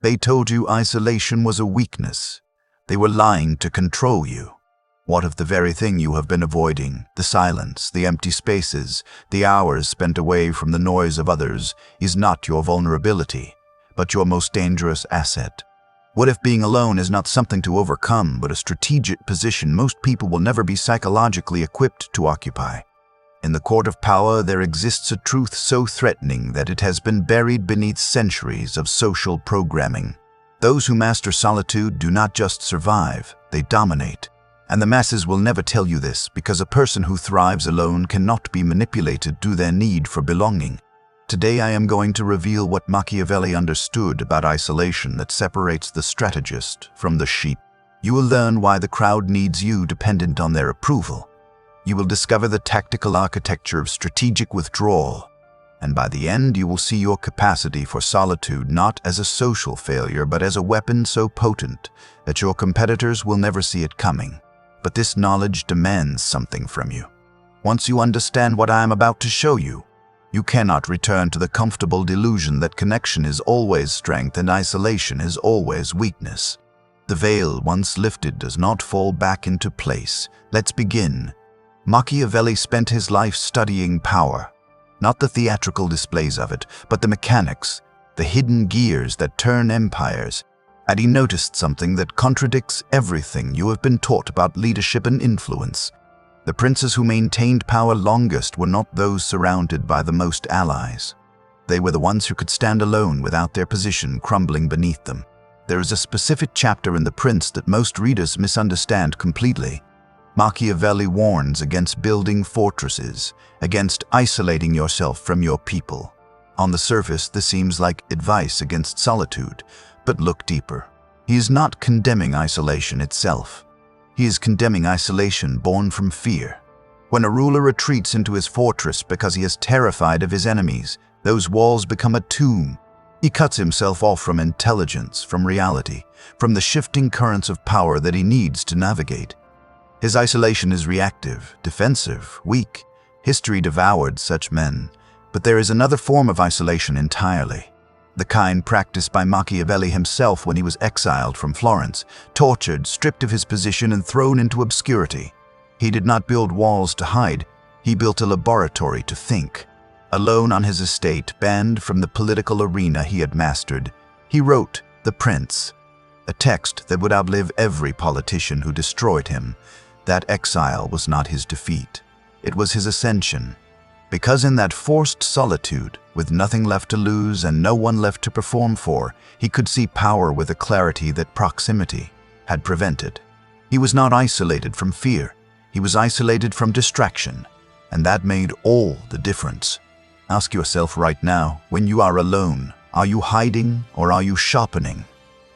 They told you isolation was a weakness. They were lying to control you. What if the very thing you have been avoiding, the silence, the empty spaces, the hours spent away from the noise of others, is not your vulnerability, but your most dangerous asset? What if being alone is not something to overcome, but a strategic position most people will never be psychologically equipped to occupy? In the court of power, there exists a truth so threatening that it has been buried beneath centuries of social programming. Those who master solitude do not just survive, they dominate. And the masses will never tell you this, because a person who thrives alone cannot be manipulated to their need for belonging. Today I am going to reveal what Machiavelli understood about isolation that separates the strategist from the sheep. You will learn why the crowd needs you dependent on their approval. You will discover the tactical architecture of strategic withdrawal. And by the end, you will see your capacity for solitude not as a social failure, but as a weapon so potent that your competitors will never see it coming. But this knowledge demands something from you. Once you understand what I am about to show you, you cannot return to the comfortable delusion that connection is always strength and isolation is always weakness. The veil, once lifted, does not fall back into place. Let's begin. Machiavelli spent his life studying power. Not the theatrical displays of it, but the mechanics, the hidden gears that turn empires. And he noticed something that contradicts everything you have been taught about leadership and influence. The princes who maintained power longest were not those surrounded by the most allies. They were the ones who could stand alone without their position crumbling beneath them. There is a specific chapter in The Prince that most readers misunderstand completely. Machiavelli warns against building fortresses, against isolating yourself from your people. On the surface, this seems like advice against solitude, but look deeper. He is not condemning isolation itself. He is condemning isolation born from fear. When a ruler retreats into his fortress because he is terrified of his enemies, those walls become a tomb. He cuts himself off from intelligence, from reality, from the shifting currents of power that he needs to navigate. His isolation is reactive, defensive, weak. History devoured such men. But there is another form of isolation entirely. The kind practiced by Machiavelli himself when he was exiled from Florence, tortured, stripped of his position, and thrown into obscurity. He did not build walls to hide. He built a laboratory to think. Alone on his estate, banned from the political arena he had mastered, he wrote The Prince, a text that would outlive every politician who destroyed him. That exile was not his defeat. It was his ascension. Because in that forced solitude, with nothing left to lose and no one left to perform for, he could see power with a clarity that proximity had prevented. He was not isolated from fear. He was isolated from distraction. And that made all the difference. Ask yourself right now, when you are alone, are you hiding or are you sharpening?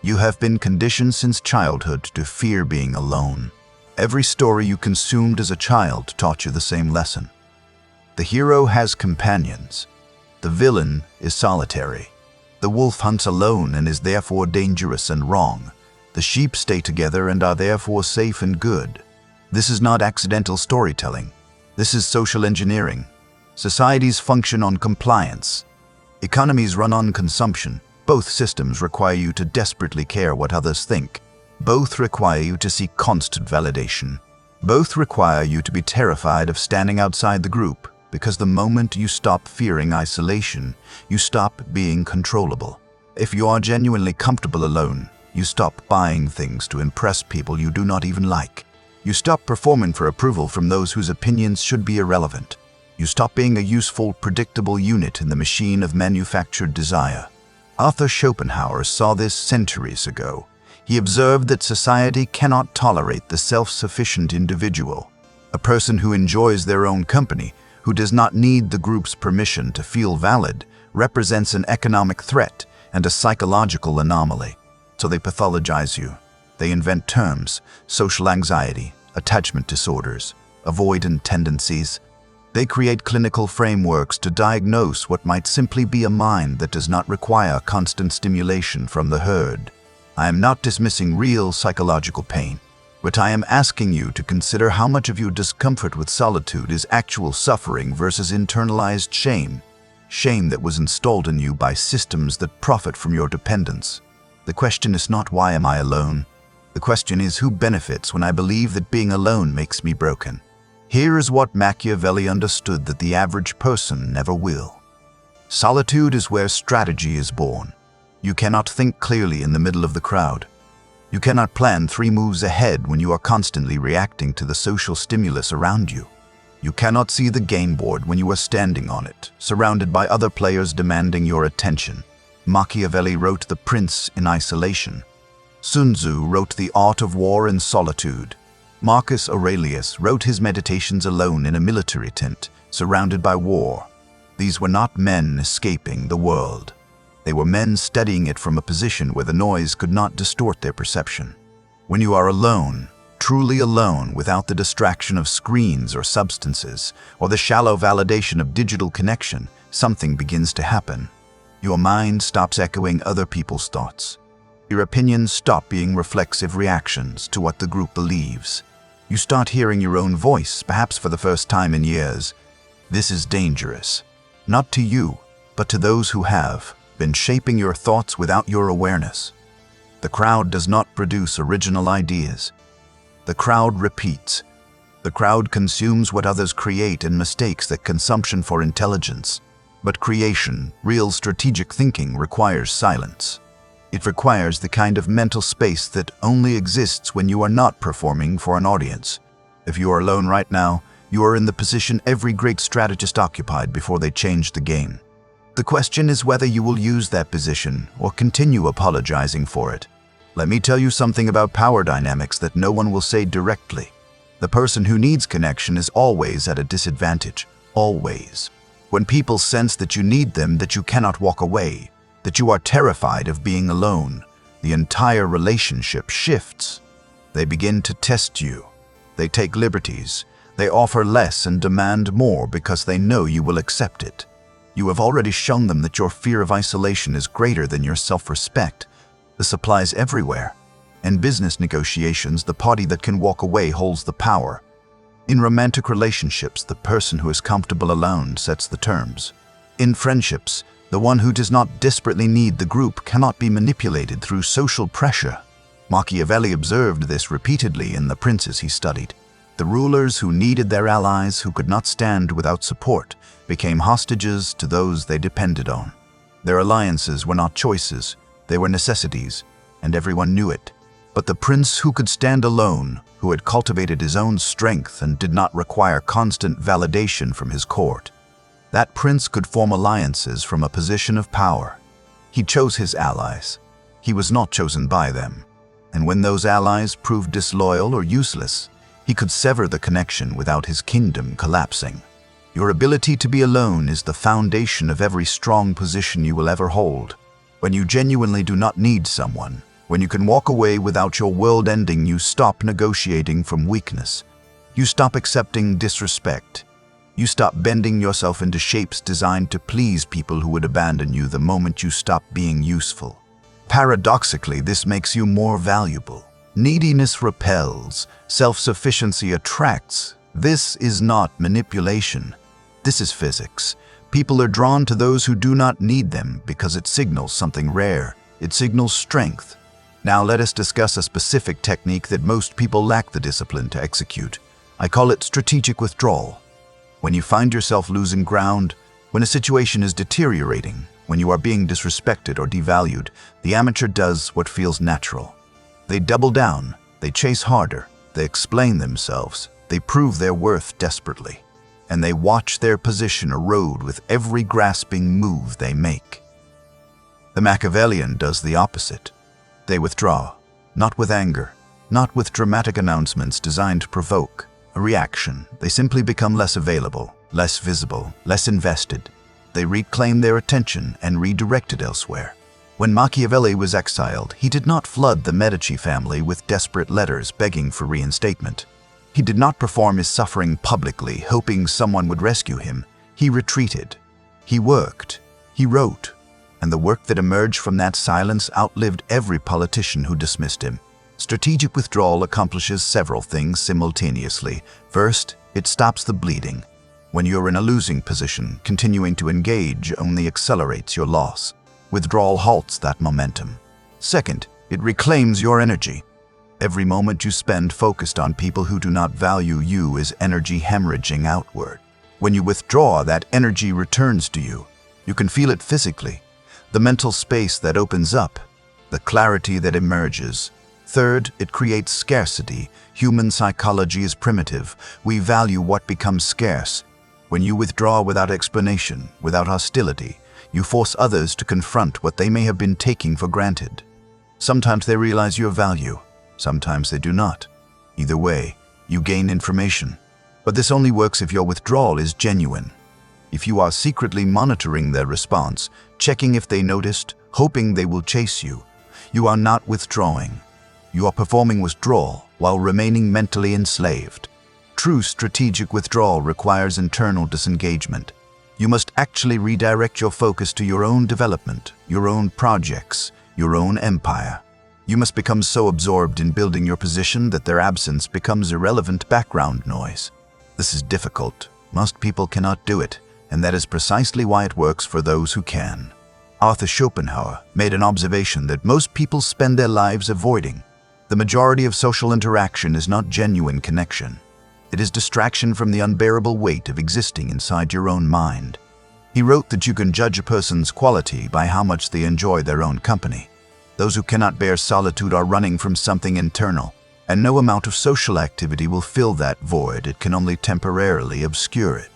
You have been conditioned since childhood to fear being alone. Every story you consumed as a child taught you the same lesson. The hero has companions. The villain is solitary. The wolf hunts alone and is therefore dangerous and wrong. The sheep stay together and are therefore safe and good. This is not accidental storytelling. This is social engineering. Societies function on compliance. Economies run on consumption. Both systems require you to desperately care what others think. Both require you to seek constant validation. Both require you to be terrified of standing outside the group, because the moment you stop fearing isolation, you stop being controllable. If you are genuinely comfortable alone, you stop buying things to impress people you do not even like. You stop performing for approval from those whose opinions should be irrelevant. You stop being a useful, predictable unit in the machine of manufactured desire. Arthur Schopenhauer saw this centuries ago. He observed that society cannot tolerate the self-sufficient individual, a person who enjoys their own company, who does not need the group's permission to feel valid, represents an economic threat and a psychological anomaly. So they pathologize you. They invent terms, social anxiety, attachment disorders, avoidant tendencies. They create clinical frameworks to diagnose what might simply be a mind that does not require constant stimulation from the herd. I am not dismissing real psychological pain, but I am asking you to consider how much of your discomfort with solitude is actual suffering versus internalized shame. Shame that was installed in you by systems that profit from your dependence. The question is not why am I alone? The question is who benefits when I believe that being alone makes me broken? Here is what Machiavelli understood that the average person never will. Solitude is where strategy is born. You cannot think clearly in the middle of the crowd. You cannot plan 3 moves ahead when you are constantly reacting to the social stimulus around you. You cannot see the game board when you are standing on it, surrounded by other players demanding your attention. Machiavelli wrote The Prince in isolation. Sun Tzu wrote The Art of War in solitude. Marcus Aurelius wrote his meditations alone in a military tent, surrounded by war. These were not men escaping the world. They were men studying it from a position where the noise could not distort their perception. When you are alone, truly alone, without the distraction of screens or substances, or the shallow validation of digital connection, something begins to happen. Your mind stops echoing other people's thoughts. Your opinions stop being reflexive reactions to what the group believes. You start hearing your own voice, perhaps for the first time in years. This is dangerous. Not to you, but to those who have been shaping your thoughts without your awareness. The crowd does not produce original ideas. The crowd repeats. The crowd consumes what others create and mistakes that consumption for intelligence. But creation, real strategic thinking, requires silence. It requires the kind of mental space that only exists when you are not performing for an audience. If you are alone right now, you are in the position every great strategist occupied before they changed the game. The question is whether you will use that position or continue apologizing for it. Let me tell you something about power dynamics that no one will say directly. The person who needs connection is always at a disadvantage. Always. When people sense that you need them, that you cannot walk away, that you are terrified of being alone, the entire relationship shifts. They begin to test you. They take liberties. They offer less and demand more because they know you will accept it. You have already shown them that your fear of isolation is greater than your self-respect. This applies everywhere. In business negotiations, the party that can walk away holds the power. In romantic relationships, the person who is comfortable alone sets the terms. In friendships, the one who does not desperately need the group cannot be manipulated through social pressure. Machiavelli observed this repeatedly in the princes he studied. The rulers who needed their allies, who could not stand without support, became hostages to those they depended on. Their alliances were not choices, they were necessities, and everyone knew it. But the prince who could stand alone, who had cultivated his own strength and did not require constant validation from his court, that prince could form alliances from a position of power. He chose his allies. He was not chosen by them. And when those allies proved disloyal or useless, he could sever the connection without his kingdom collapsing. Your ability to be alone is the foundation of every strong position you will ever hold. When you genuinely do not need someone, when you can walk away without your world ending, you stop negotiating from weakness. You stop accepting disrespect. You stop bending yourself into shapes designed to please people who would abandon you the moment you stop being useful. Paradoxically, this makes you more valuable. Neediness repels, self-sufficiency attracts. This is not manipulation. This is physics. People are drawn to those who do not need them because it signals something rare. It signals strength. Now let us discuss a specific technique that most people lack the discipline to execute. I call it strategic withdrawal. When you find yourself losing ground, when a situation is deteriorating, when you are being disrespected or devalued, the amateur does what feels natural. They double down, they chase harder, they explain themselves, they prove their worth desperately, and they watch their position erode with every grasping move they make. The Machiavellian does the opposite. They withdraw, not with anger, not with dramatic announcements designed to provoke a reaction. They simply become less available, less visible, less invested. They reclaim their attention and redirect it elsewhere. When Machiavelli was exiled, he did not flood the Medici family with desperate letters begging for reinstatement. He did not perform his suffering publicly, hoping someone would rescue him. He retreated. He worked. He wrote. And the work that emerged from that silence outlived every politician who dismissed him. Strategic withdrawal accomplishes several things simultaneously. First, it stops the bleeding. When you're in a losing position, continuing to engage only accelerates your loss. Withdrawal halts that momentum. Second, it reclaims your energy. Every moment you spend focused on people who do not value you is energy hemorrhaging outward. When you withdraw, that energy returns to you. You can feel it physically. The mental space that opens up, the clarity that emerges. Third, it creates scarcity. Human psychology is primitive. We value what becomes scarce. When you withdraw without explanation, without hostility, you force others to confront what they may have been taking for granted. Sometimes they realize your value. Sometimes they do not. Either way, you gain information. But this only works if your withdrawal is genuine. If you are secretly monitoring their response, checking if they noticed, hoping they will chase you, you are not withdrawing. You are performing withdrawal while remaining mentally enslaved. True strategic withdrawal requires internal disengagement. You must actually redirect your focus to your own development, your own projects, your own empire. You must become so absorbed in building your position that their absence becomes irrelevant background noise. This is difficult. Most people cannot do it, and that is precisely why it works for those who can. Arthur Schopenhauer made an observation that most people spend their lives avoiding. The majority of social interaction is not genuine connection. It is distraction from the unbearable weight of existing inside your own mind. He wrote that you can judge a person's quality by how much they enjoy their own company. Those who cannot bear solitude are running from something internal, and no amount of social activity will fill that void. It can only temporarily obscure it.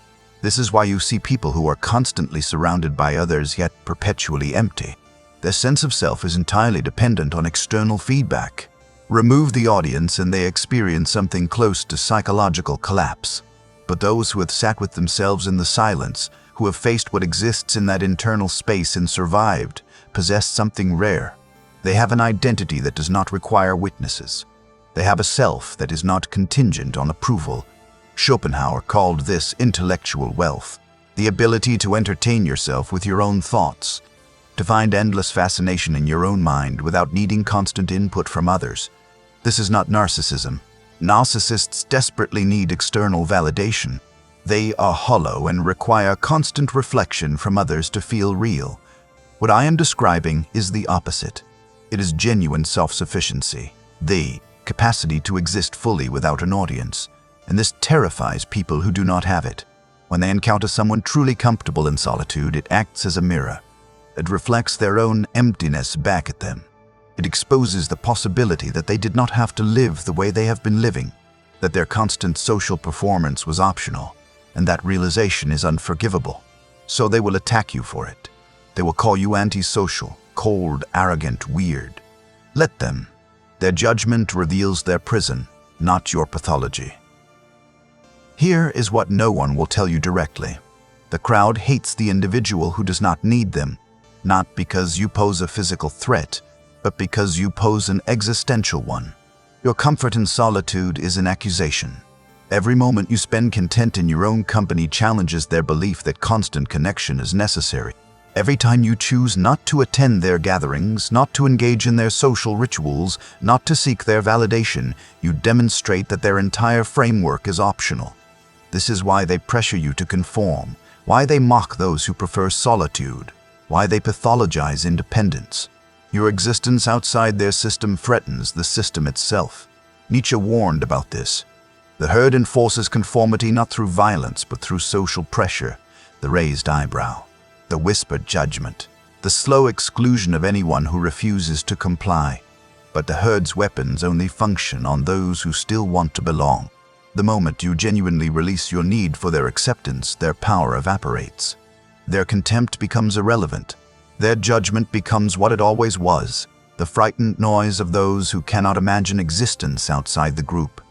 This is why you see people who are constantly surrounded by others yet perpetually empty. Their sense of self is entirely dependent on external feedback. Remove the audience and they experience something close to psychological collapse. But those who have sat with themselves in the silence, who have faced what exists in that internal space and survived, possess something rare. They have an identity that does not require witnesses. They have a self that is not contingent on approval. Schopenhauer called this intellectual wealth, the ability to entertain yourself with your own thoughts, to find endless fascination in your own mind without needing constant input from others. This is not narcissism. Narcissists desperately need external validation. They are hollow and require constant reflection from others to feel real. What I am describing is the opposite. It is genuine self-sufficiency, the capacity to exist fully without an audience. And this terrifies people who do not have it. When they encounter someone truly comfortable in solitude, it acts as a mirror. It reflects their own emptiness back at them. It exposes the possibility that they did not have to live the way they have been living, that their constant social performance was optional, and that realization is unforgivable. So they will attack you for it. They will call you antisocial, cold, arrogant, weird. Let them. Their judgment reveals their prison, not your pathology. Here is what no one will tell you directly. The crowd hates the individual who does not need them, not because you pose a physical threat, but because you pose an existential one. Your comfort in solitude is an accusation. Every moment you spend content in your own company challenges their belief that constant connection is necessary. Every time you choose not to attend their gatherings, not to engage in their social rituals, not to seek their validation, you demonstrate that their entire framework is optional. This is why they pressure you to conform, why they mock those who prefer solitude, why they pathologize independence. Your existence outside their system threatens the system itself. Nietzsche warned about this. The herd enforces conformity not through violence but through social pressure, the raised eyebrow, the whispered judgment, the slow exclusion of anyone who refuses to comply. But the herd's weapons only function on those who still want to belong. The moment you genuinely release your need for their acceptance, their power evaporates. Their contempt becomes irrelevant. Their judgment becomes what it always was, the frightened noise of those who cannot imagine existence outside the group.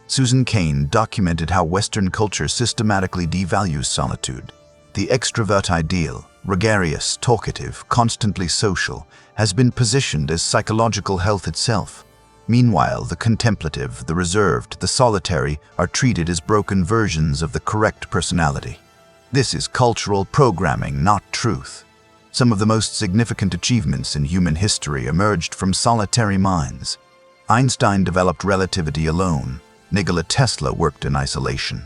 Susan Cain documented how Western culture systematically devalues solitude. The extrovert ideal, gregarious, talkative, constantly social, has been positioned as psychological health itself. Meanwhile, the contemplative, the reserved, the solitary are treated as broken versions of the correct personality. This is cultural programming, not truth. Some of the most significant achievements in human history emerged from solitary minds. Einstein developed relativity alone. Nikola Tesla worked in isolation.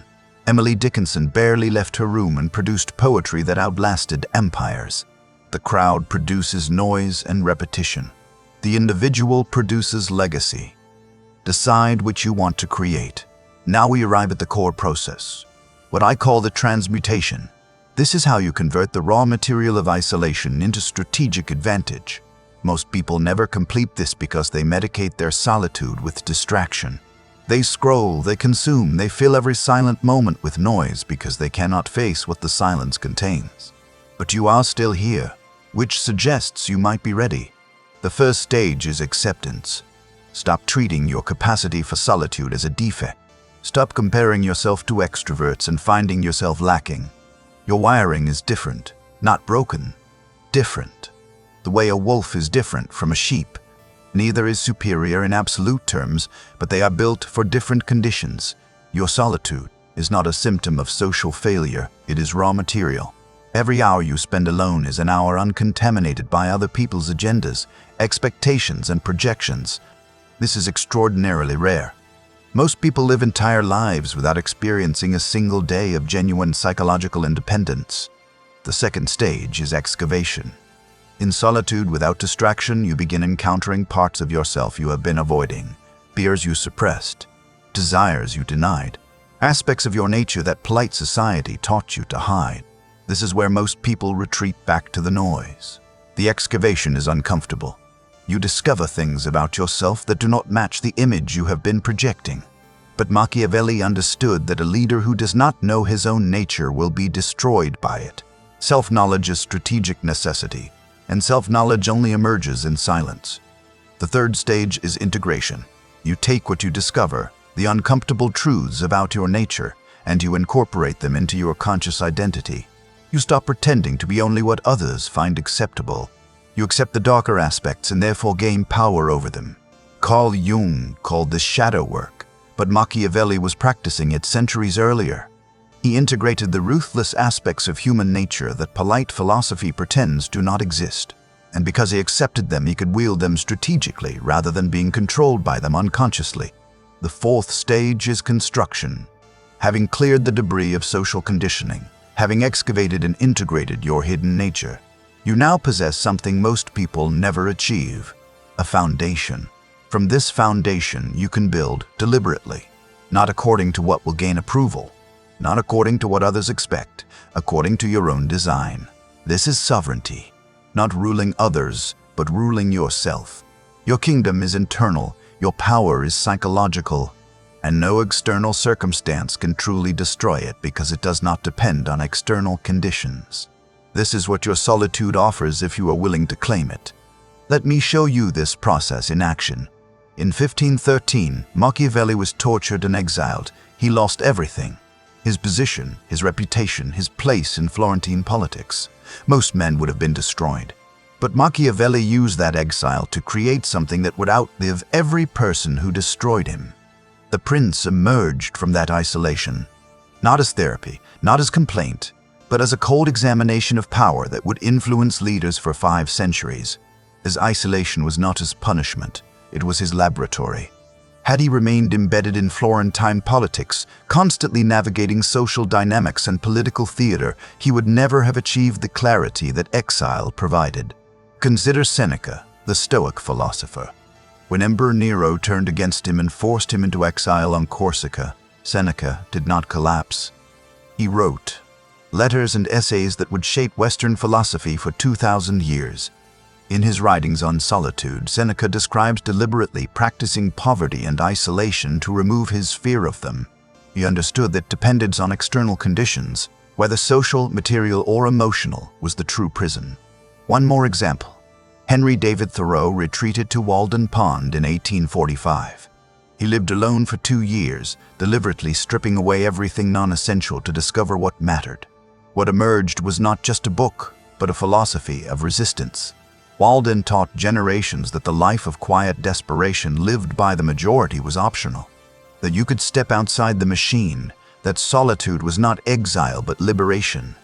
Emily Dickinson barely left her room and produced poetry that outlasted empires. The crowd produces noise and repetition. The individual produces legacy. Decide which you want to create. Now we arrive at the core process, what I call the transmutation. This is how you convert the raw material of isolation into strategic advantage. Most people never complete this because they medicate their solitude with distraction. They scroll, they consume, they fill every silent moment with noise because they cannot face what the silence contains. But you are still here, which suggests you might be ready. The first stage is acceptance. Stop treating your capacity for solitude as a defect. Stop comparing yourself to extroverts and finding yourself lacking. Your wiring is different, not broken, different. The way a wolf is different from a sheep. Neither is superior in absolute terms, but they are built for different conditions. Your solitude is not a symptom of social failure, it is raw material. Every hour you spend alone is an hour uncontaminated by other people's agendas, expectations, and projections. This is extraordinarily rare. Most people live entire lives without experiencing a single day of genuine psychological independence. The second stage is excavation. In solitude without distraction, you begin encountering parts of yourself you have been avoiding, fears you suppressed, desires you denied, aspects of your nature that polite society taught you to hide. This is where most people retreat back to the noise. The excavation is uncomfortable. You discover things about yourself that do not match the image you have been projecting. But Machiavelli understood that a leader who does not know his own nature will be destroyed by it. Self-knowledge is strategic necessity, and self-knowledge only emerges in silence. The third stage is integration. You take what you discover, the uncomfortable truths about your nature, and you incorporate them into your conscious identity. You stop pretending to be only what others find acceptable. You accept the darker aspects and therefore gain power over them. Carl Jung called this shadow work, but Machiavelli was practicing it centuries earlier. He integrated the ruthless aspects of human nature that polite philosophy pretends do not exist. And because he accepted them, he could wield them strategically rather than being controlled by them unconsciously. The fourth stage is construction. Having cleared the debris of social conditioning, having excavated and integrated your hidden nature, you now possess something most people never achieve: a foundation. From this foundation, you can build deliberately, not according to what will gain approval, not according to what others expect, according to your own design. This is sovereignty, not ruling others, but ruling yourself. Your kingdom is internal, your power is psychological, and no external circumstance can truly destroy it because it does not depend on external conditions. This is what your solitude offers if you are willing to claim it. Let me show you this process in action. In 1513, Machiavelli was tortured and exiled. He lost everything: his position, his reputation, his place in Florentine politics. Most men would have been destroyed. But Machiavelli used that exile to create something that would outlive every person who destroyed him. The prince emerged from that isolation, not as therapy, not as complaint, but as a cold examination of power that would influence leaders for 5 centuries. His isolation was not his punishment, it was his laboratory. Had he remained embedded in Florentine politics, constantly navigating social dynamics and political theater, he would never have achieved the clarity that exile provided. Consider Seneca, the Stoic philosopher. When Emperor Nero turned against him and forced him into exile on Corsica, Seneca did not collapse. He wrote letters and essays that would shape Western philosophy for 2,000 years. In his writings on solitude, Seneca describes deliberately practicing poverty and isolation to remove his fear of them. He understood that dependence on external conditions, whether social, material, or emotional, was the true prison. One more example. Henry David Thoreau retreated to Walden Pond in 1845. He lived alone for 2 years, deliberately stripping away everything non-essential to discover what mattered. What emerged was not just a book, but a philosophy of resistance. Walden taught generations that the life of quiet desperation lived by the majority was optional, that you could step outside the machine, that solitude was not exile but liberation.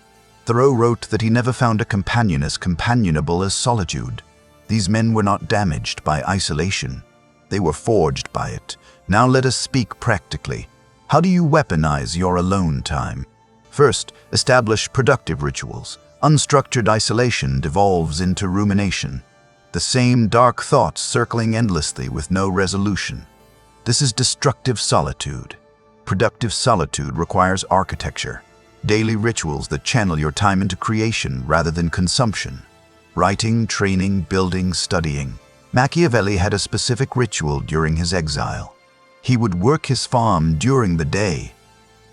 Thoreau wrote that he never found a companion as companionable as solitude. These men were not damaged by isolation. They were forged by it. Now let us speak practically. How do you weaponize your alone time? First, establish productive rituals. Unstructured isolation devolves into rumination. The same dark thoughts circling endlessly with no resolution. This is destructive solitude. Productive solitude requires architecture, daily rituals that channel your time into creation rather than consumption. Writing, training, building, studying. Machiavelli had a specific ritual during his exile. He would work his farm during the day.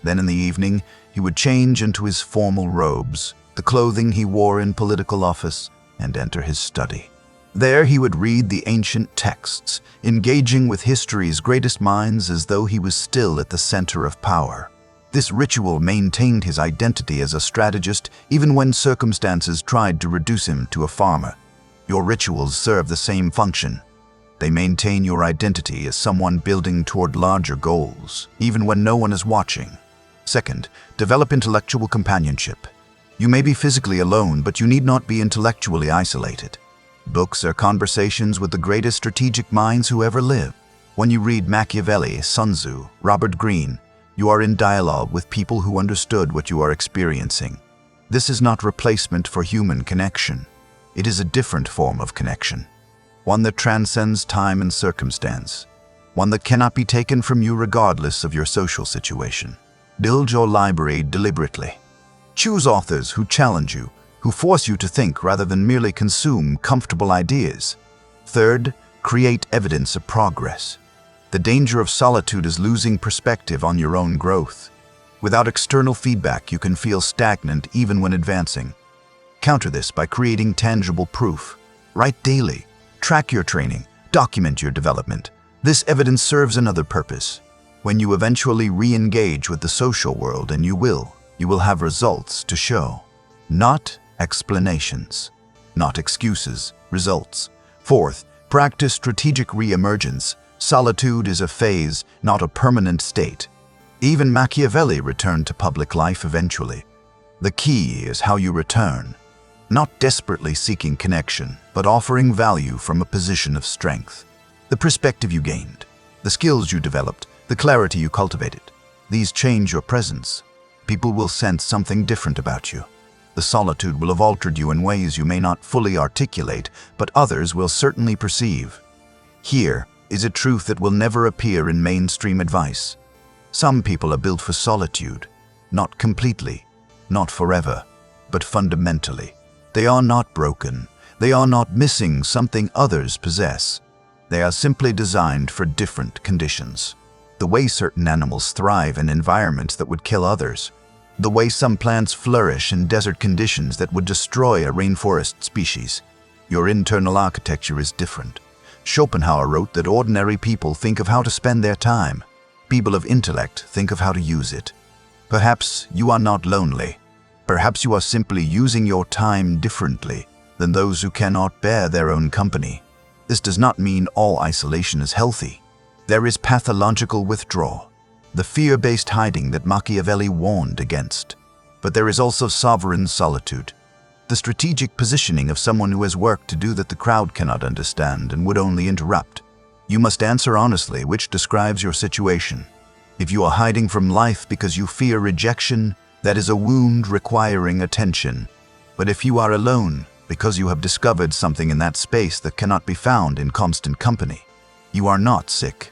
Then in the evening, he would change into his formal robes, the clothing he wore in political office, and enter his study. There he would read the ancient texts, engaging with history's greatest minds as though he was still at the center of power. This ritual maintained his identity as a strategist even when circumstances tried to reduce him to a farmer. Your rituals serve the same function. They maintain your identity as someone building toward larger goals, even when no one is watching. Second, develop intellectual companionship. You may be physically alone, but you need not be intellectually isolated. Books are conversations with the greatest strategic minds who ever lived. When you read Machiavelli, Sun Tzu, Robert Greene, you are in dialogue with people who understood what you are experiencing. This is not replacement for human connection. It is a different form of connection, one that transcends time and circumstance, one that cannot be taken from you regardless of your social situation. Build your library deliberately. Choose authors who challenge you, who force you to think rather than merely consume comfortable ideas. Third, create evidence of progress. The danger of solitude is losing perspective on your own growth. Without external feedback, you can feel stagnant even when advancing. Counter this by creating tangible proof. Write daily, track your training, document your development. This evidence serves another purpose. When you eventually re-engage with the social world, and you will have results to show. Not explanations, not excuses, results. Fourth, practice strategic re-emergence. Solitude is a phase, not a permanent state. Even Machiavelli returned to public life eventually. The key is how you return, not desperately seeking connection, but offering value from a position of strength. The perspective you gained, the skills you developed, the clarity you cultivated, these change your presence. People will sense something different about you. The solitude will have altered you in ways you may not fully articulate, but others will certainly perceive. Here is a truth that will never appear in mainstream advice. Some people are built for solitude, not completely, not forever, but fundamentally. They are not broken. They are not missing something others possess. They are simply designed for different conditions. The way certain animals thrive in environments that would kill others. The way some plants flourish in desert conditions that would destroy a rainforest species. Your internal architecture is different. Schopenhauer wrote that ordinary people think of how to spend their time. People of intellect think of how to use it. Perhaps you are not lonely. Perhaps you are simply using your time differently than those who cannot bear their own company. This does not mean all isolation is healthy. There is pathological withdrawal, the fear-based hiding that Machiavelli warned against. But there is also sovereign solitude, the strategic positioning of someone who has work to do that the crowd cannot understand and would only interrupt. You must answer honestly which describes your situation. If you are hiding from life because you fear rejection, that is a wound requiring attention. But if you are alone because you have discovered something in that space that cannot be found in constant company, you are not sick.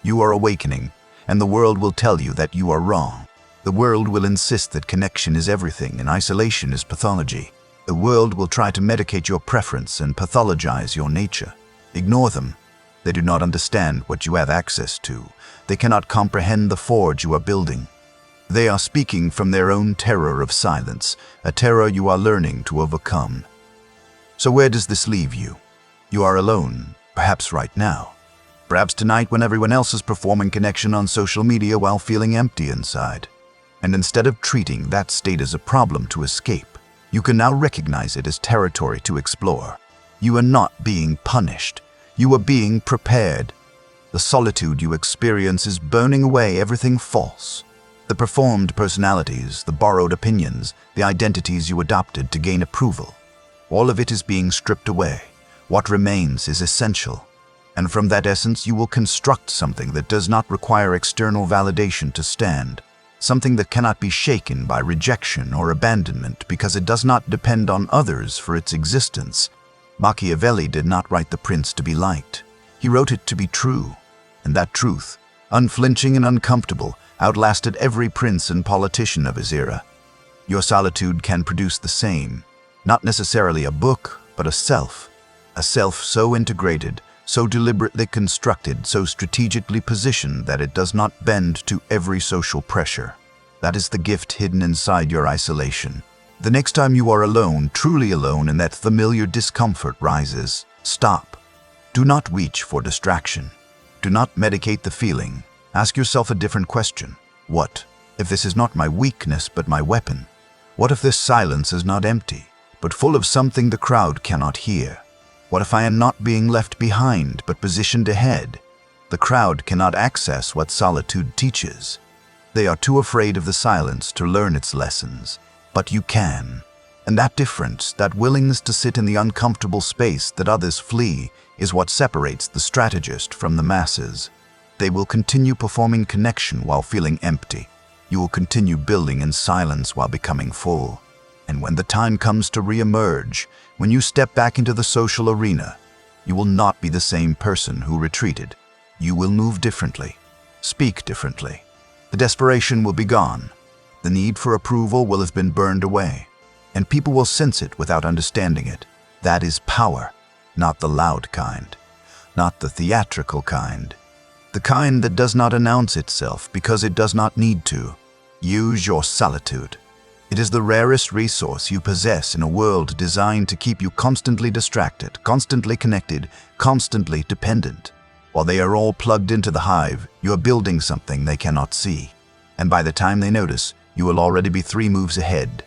You are awakening, and the world will tell you that you are wrong. The world will insist that connection is everything and isolation is pathology. The world will try to medicate your preference and pathologize your nature. Ignore them. They do not understand what you have access to. They cannot comprehend the forge you are building. They are speaking from their own terror of silence, a terror you are learning to overcome. So where does this leave you? You are alone, perhaps right now. Perhaps tonight when everyone else is performing connection on social media while feeling empty inside. And instead of treating that state as a problem to escape, you can now recognize it as territory to explore. You are not being punished. You are being prepared. The solitude you experience is burning away everything false. The performed personalities, the borrowed opinions, the identities you adopted to gain approval. All of it is being stripped away. What remains is essential. And from that essence you will construct something that does not require external validation to stand. Something that cannot be shaken by rejection or abandonment because it does not depend on others for its existence. Machiavelli did not write The Prince to be liked. He wrote it to be true. And that truth, unflinching and uncomfortable, outlasted every prince and politician of his era. Your solitude can produce the same. Not necessarily a book, but a self. A self so integrated, so deliberately constructed, so strategically positioned that it does not bend to every social pressure. That is the gift hidden inside your isolation. The next time you are alone, truly alone, and that familiar discomfort rises, stop. Do not reach for distraction. Do not medicate the feeling. Ask yourself a different question. What if this is not my weakness but my weapon? What if this silence is not empty, but full of something the crowd cannot hear? What if I am not being left behind but positioned ahead? The crowd cannot access what solitude teaches. They are too afraid of the silence to learn its lessons. But you can. And that difference, that willingness to sit in the uncomfortable space that others flee, is what separates the strategist from the masses. They will continue performing connection while feeling empty. You will continue building in silence while becoming full. And when the time comes to re-emerge, when you step back into the social arena, you will not be the same person who retreated. You will move differently, speak differently. The desperation will be gone. The need for approval will have been burned away, and people will sense it without understanding it. That is power, not the loud kind, not the theatrical kind, the kind that does not announce itself because it does not need to. Use your solitude. It is the rarest resource you possess in a world designed to keep you constantly distracted, constantly connected, constantly dependent. While they are all plugged into the hive, you are building something they cannot see. And by the time they notice, you will already be 3 moves ahead.